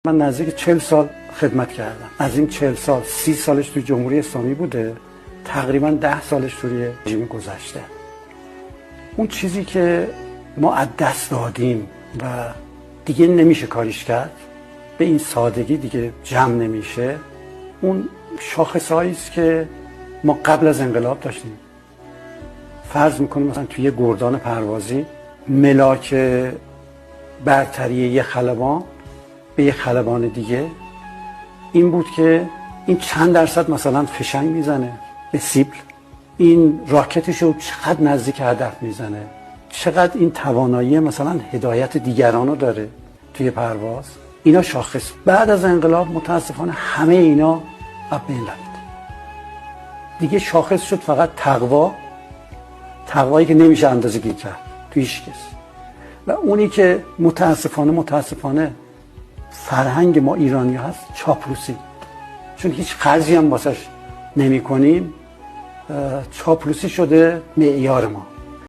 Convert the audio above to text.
من نزدیک 40 سال خدمت کردم. از این 40 سال 30 سالش توی جمهوری اسلامی بوده، تقریبا 10 سالش توی رژیم گذشته. اون چیزی که ما از دست دادیم و دیگه نمیشه کاریش کرد، به این سادگی دیگه جمع نمیشه، اون شاخصهایی است که ما قبل از انقلاب داشتیم. فرض میکنیم مثلا توی گردان پروازی ملاک برتری یه خلبان به یه خلبان دیگه این بود که این چند درصد مثلا فشنگ میزنه به سیبل، این راکتشو چقدر نزدیک هدف میزنه، چقدر این توانایی مثلا هدایت دیگرانو داره توی پرواز. اینا شاخص. بعد از انقلاب متاسفانه همه اینا از بین رفت. دیگه شاخص شد فقط تقوایی که نمیشه اندازه‌گیری کرد توی هیچ کس. و اونی که متاسفانه فرهنگ ما ایرانی هست، چاپلوسی. چون هیچ خرجی هم واسش نمی کنیم، چاپلوسی شده معیار ما.